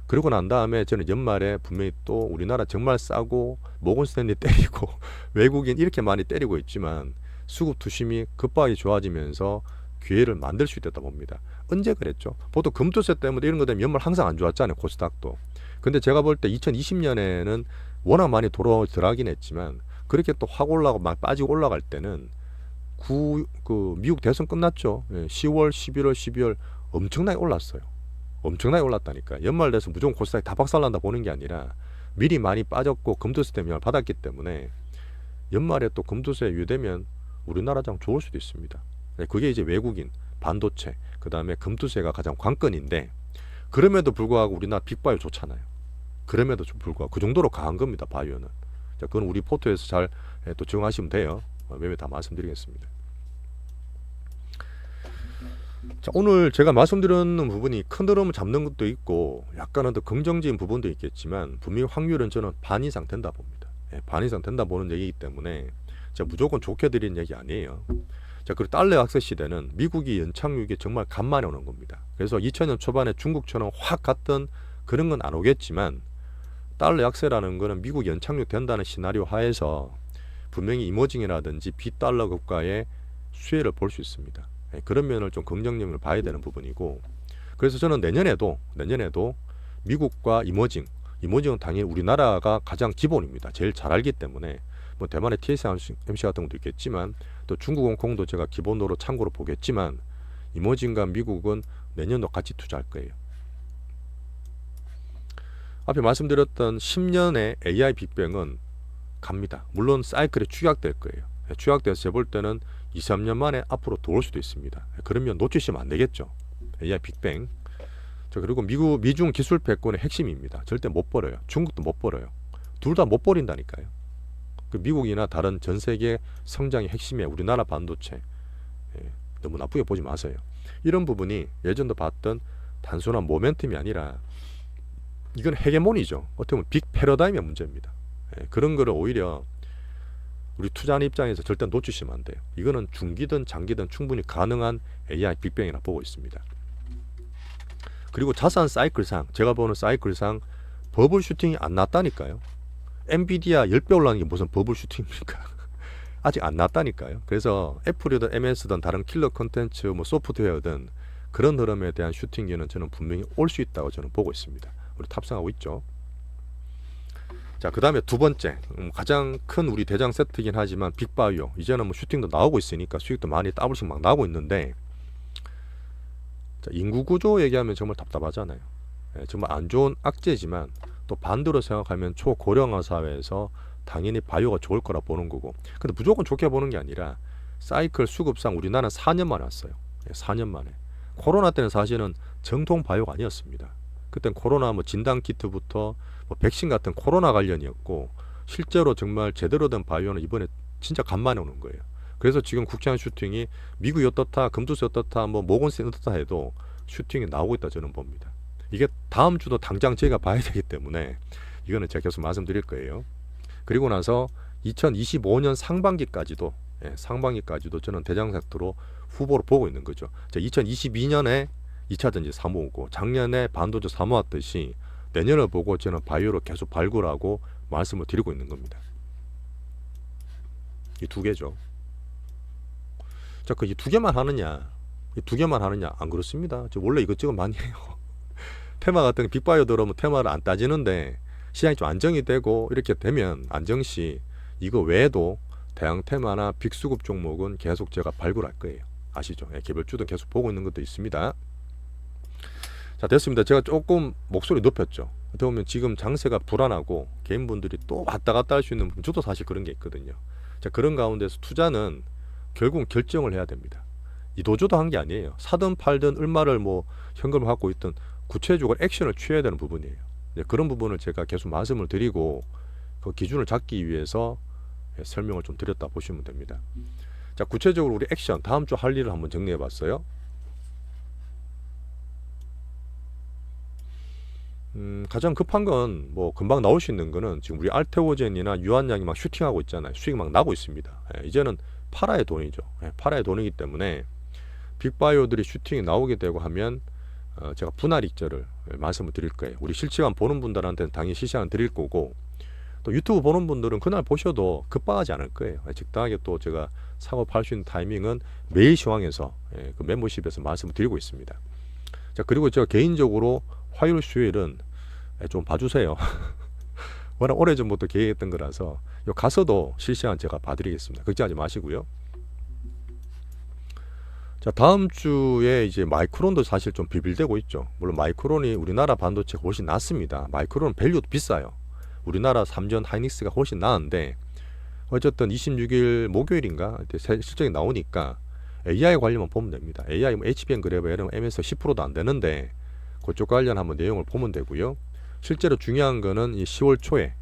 그러고 난 다음에 저는 연말에 분명히 또 우리나라 정말 싸고 모건 스탠리 때리고 외국인 이렇게 많이 때리고 있지만 수급 투심이 급하게 좋아지면서 기회를 만들 수 있다 봅니다. 언제 그랬죠? 보통 금투세 때문에 이런 거 되면 연말 항상 안 좋았잖아요. 코스닥도. 근데 제가 볼 때 2020년에는 워낙 많이 들어가긴 했지만 그렇게 또 확 올라가고 막 빠지고 올라갈 때는 미국 대선 끝났죠. 10월, 11월, 12월 엄청나게 올랐어요. 엄청나게 올랐다니까. 연말 돼서 무조건 코스닥이 다 박살난다 보는 게 아니라 미리 많이 빠졌고 금투세 때문에 받았기 때문에 연말에 또 금투세 유예되면 우리나라장 좋을 수도 있습니다. 그게 이제 외국인, 반도체, 그 다음에 금투세가 가장 관건인데 그럼에도 불구하고 우리나라 빅바이오 좋잖아요. 그럼에도 불구하고 그 정도로 강한 겁니다. 바이오는. 자, 그건 우리 포트에서 잘 또 정하시면 돼요. 매매 다 말씀드리겠습니다. 자, 오늘 제가 말씀드리는 부분이 큰 흐름을 잡는 것도 있고 약간은 더 긍정적인 부분도 있겠지만 분명히 확률은 저는 반 이상 된다 봅니다. 반 이상 된다 보는 얘기이기 때문에 제가 무조건 좋게 드리는 얘기 아니에요. 자, 그리고 달러 약세 시대는 미국이 연착륙이 정말 간만에 오는 겁니다. 그래서 2000년 초반에 중국처럼 확 갔던 그런 건 안 오겠지만 달러 약세라는 거는 미국 연착륙 된다는 시나리오 하에서 분명히 이머징이라든지 비달러 국가의 수혜를 볼 수 있습니다. 그런 면을 좀 긍정적으로 봐야 되는 부분이고 그래서 저는 내년에도 미국과 이머징은 당연히 우리나라가 가장 기본입니다. 제일 잘 알기 때문에 뭐 대만의 TSMC 같은 것도 있겠지만 또 중국 홍콩도 제가 기본으로 참고로 보겠지만 이머징과 미국은 내년도 같이 투자할 거예요. 앞에 말씀드렸던 10년의 AI 빅뱅은 갑니다. 물론 사이클이 추격될 거예요. 추격돼서 재볼 때는 2, 3년 만에 앞으로 더 올 수도 있습니다. 그러면 놓치시면 안 되겠죠. AI 빅뱅. 자, 그리고 미중 기술 패권의 핵심입니다. 절대 못 버려요. 중국도 못 버려요. 둘 다 못 버린다니까요. 그 미국이나 다른 전 세계 성장의 핵심에 우리나라 반도체 너무 나쁘게 보지 마세요. 이런 부분이 예전도 봤던 단순한 모멘텀이 아니라 이건 헤게모니죠. 어떻게 보면 빅 패러다임의 문제입니다. 그런 거를 오히려 우리 투자하는 입장에서 절대 놓치시면 안 돼요. 이거는 중기든 장기든 충분히 가능한 AI 빅뱅이라 보고 있습니다. 그리고 자산 사이클상 제가 보는 사이클상 버블 슈팅이 안 났다니까요. 엔비디아 10배 올라가는 게 무슨 버블 슈팅입니까? 아직 안 났다니까요. 그래서 애플이든 MS든 다른 킬러 콘텐츠 뭐 소프트웨어든 그런 흐름에 대한 슈팅기는 저는 분명히 올 수 있다고 저는 보고 있습니다. 우리 탑승하고 있죠. 자, 그 다음에 두 번째 가장 큰 우리 대장 세트이긴 하지만 빅바이오 이제는 뭐 슈팅도 나오고 있으니까 수익도 많이 더블씩 막 나오고 있는데 자, 인구 구조 얘기하면 정말 답답하잖아요. 정말 안 좋은 악재지만 또 반대로 생각하면 초고령화 사회에서 당연히 바이오가 좋을 거라 보는 거고 근데 무조건 좋게 보는 게 아니라 사이클 수급상 우리나라는 4년 만에 왔어요. 4년 만에. 코로나 때는 사실은 정통 바이오가 아니었습니다. 그땐 코로나 뭐 진단 키트부터 뭐 백신 같은 코로나 관련이었고 실제로 정말 제대로 된 바이오는 이번에 진짜 간만에 오는 거예요. 그래서 지금 국채한 슈팅이 미국이 어떻다, 금투세 어떻다, 뭐 모건스탠 어떻다 해도 슈팅이 나오고 있다 저는 봅니다. 이게 다음 주도 당장 저희가 봐야 되기 때문에 이거는 제가 계속 말씀드릴 거예요. 그리고 나서 2025년 상반기까지도 상반기까지도 저는 대장삭도로 후보로 보고 있는 거죠. 2022년에 2차전지 사모으고 작년에 반도체 사모았듯이 내년을 보고 저는 바이오로 계속 발굴하고 말씀을 드리고 있는 겁니다. 이 두 개죠. 자, 그 이 두 개만 하느냐? 이 두 개만 하느냐? 안 그렇습니다. 저 원래 이것저것 많이 해요. 테마 같은 빅바이오 들어오면 테마를 안 따지는데 시장이 좀 안정이 되고 이렇게 되면 안정시 이거 외에도 대형 테마나 빅수급 종목은 계속 제가 발굴할 거예요. 아시죠? 개별주도 계속 보고 있는 것도 있습니다. 자, 됐습니다. 제가 조금 목소리 높였죠. 어떻게 보면 지금 장세가 불안하고 개인분들이 또 왔다 갔다 할 수 있는 부분, 저도 사실 그런 게 있거든요. 자, 그런 가운데서 투자는 결국은 결정을 해야 됩니다. 이도저도 한 게 아니에요. 사든 팔든 얼마를 뭐 현금을 갖고 있든 구체적으로 액션을 취해야 되는 부분이에요. 그런 부분을 제가 계속 말씀을 드리고 그 기준을 잡기 위해서 설명을 좀 드렸다 보시면 됩니다. 자, 구체적으로 우리 액션 다음 주 할 일을 한번 정리해 봤어요. 가장 급한 건 뭐 금방 나올 수 있는 거는 지금 우리 알테오젠이나 유한양이 막 슈팅하고 있잖아요. 수익 막 나고 있습니다. 이제는 팔아야 돈이죠. 팔아야 돈이기 때문에 빅바이오들이 슈팅이 나오게 되고 하면 제가 분할 익절을 말씀을 드릴 거예요. 우리 실시간 보는 분들한테는 당연히 시시간 드릴 거고, 또 유튜브 보는 분들은 그날 보셔도 급박하지 않을 거예요. 적당하게 또 제가 사고 팔 수 있는 타이밍은 매일 시황에서 그 멤버십에서 말씀을 드리고 있습니다. 자, 그리고 제가 개인적으로 화요일 수요일은 좀 봐주세요. 워낙 오래전부터 계획했던 거라서 가서도 실시간 제가 봐드리겠습니다. 걱정하지 마시고요. 자, 다음 주에 이제 마이크론도 사실 좀 비빌대고 있죠. 물론 마이크론이 우리나라 반도체가 훨씬 낫습니다. 마이크론 밸류도 비싸요. 우리나라 삼전 하이닉스가 훨씬 나은데 어쨌든 26일 목요일인가 실적이 나오니까 AI 관련만 보면 됩니다. AI 뭐 HBM 그래봐 이런 MS 10%도 안 되는데 그쪽 관련 한번 내용을 보면 되고요. 실제로 중요한 거는 이 10월 초에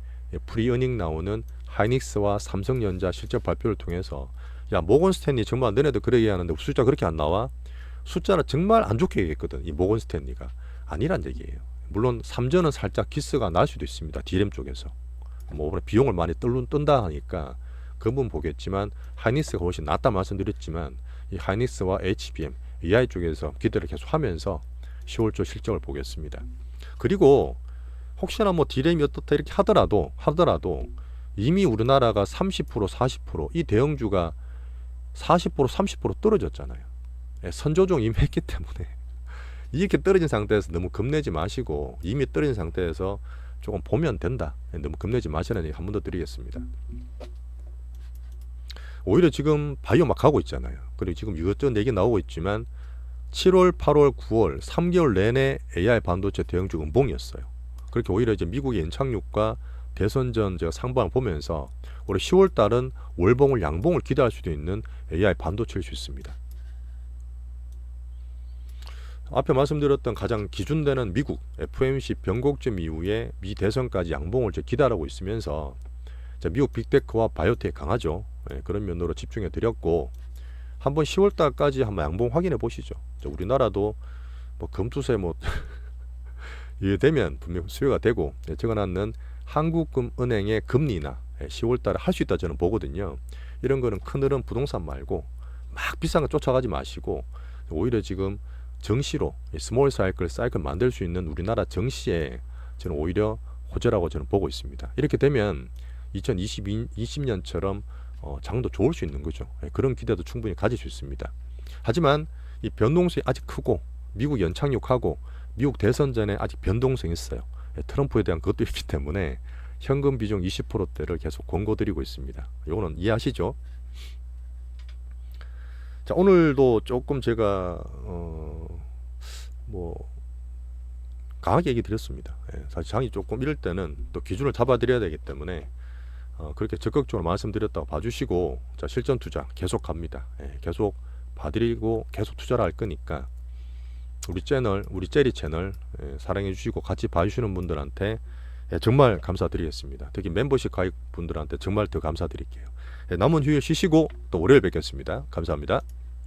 프리어닝 나오는 하이닉스와 삼성전자 실적 발표를 통해서 야, 모건 스탠리 정말 너네도 그래 얘기하는데 숫자 그렇게 안 나와? 숫자를 정말 안 좋게 얘기했거든. 이 모건 스탠리가 아니란 얘기예요. 물론 삼전은 살짝 기스가 날 수도 있습니다. D램 쪽에서 뭐 비용을 많이 뜬다 하니까 그 부분 보겠지만 하이닉스가 훨씬 낫다 말씀드렸지만 이 하이닉스와 HBM, AI 쪽에서 기대를 계속 하면서 10월 초 실적을 보겠습니다. 그리고 혹시나 뭐 D램이 어떻다 이렇게 하더라도 이미 우리나라가 30% 40%이 대형주가 40% 30% 떨어졌잖아요. 선조종 이미 했기 때문에 이렇게 떨어진 상태에서 너무 겁내지 마시고 이미 떨어진 상태에서 조금 보면 된다. 너무 겁내지 마시라는 얘기 한 번 더 드리겠습니다. 오히려 지금 바이오 막 가고 있잖아요. 그리고 지금 이것저것 얘기 나오고 있지만 7월, 8월, 9월 3개월 내내 AI 반도체 대형주 음봉이었어요. 그렇게 오히려 이제 미국의 연착륙과 대선 전 제가 상방을 보면서 올해 10월 달은 월봉을 양봉을 기대할 수도 있는 AI 반도체일 수 있습니다. 앞에 말씀드렸던 가장 기준되는 미국 FOMC 변곡점 이후에 미 대선까지 양봉을 기다리고 있으면서 미국 빅테크와 바이오텍 강하죠. 그런 면으로 집중해 드렸고 한번 10월 달까지 한번 양봉 확인해 보시죠. 우리나라도 뭐 금투세 뭐 이해되면 분명 수요가 되고 적어놨는 한국은행의 금리나 10월 달에 할 수 있다 저는 보거든요. 이런 거는 큰흐름 부동산 말고 막 비싼 거 쫓아가지 마시고 오히려 지금 정시로 스몰 사이클 만들 수 있는 우리나라 정시에 저는 오히려 호재라고 저는 보고 있습니다. 이렇게 되면 2020년처럼 장도 좋을 수 있는 거죠. 그런 기대도 충분히 가질 수 있습니다. 하지만 이 변동성이 아직 크고 미국 연착륙하고 미국 대선 전에 아직 변동성이 있어요. 트럼프에 대한 것도 있기 때문에 현금 비중 20%대를 계속 권고드리고 있습니다. 이거는 이해하시죠? 자, 오늘도 조금 제가 뭐 강하게 얘기 드렸습니다. 사실 장이 조금 이럴 때는 또 기준을 잡아드려야 되기 때문에 그렇게 적극적으로 말씀드렸다고 봐주시고 자, 실전 투자 계속 갑니다. 계속 봐드리고 계속 투자를 할 거니까 우리 채널, 우리 제리 채널 사랑해 주시고 같이 봐주시는 분들한테 정말 감사드리겠습니다. 특히 멤버십 가입 분들한테 정말 더 감사드릴게요. 남은 휴일 쉬시고 또 월요일 뵙겠습니다. 감사합니다.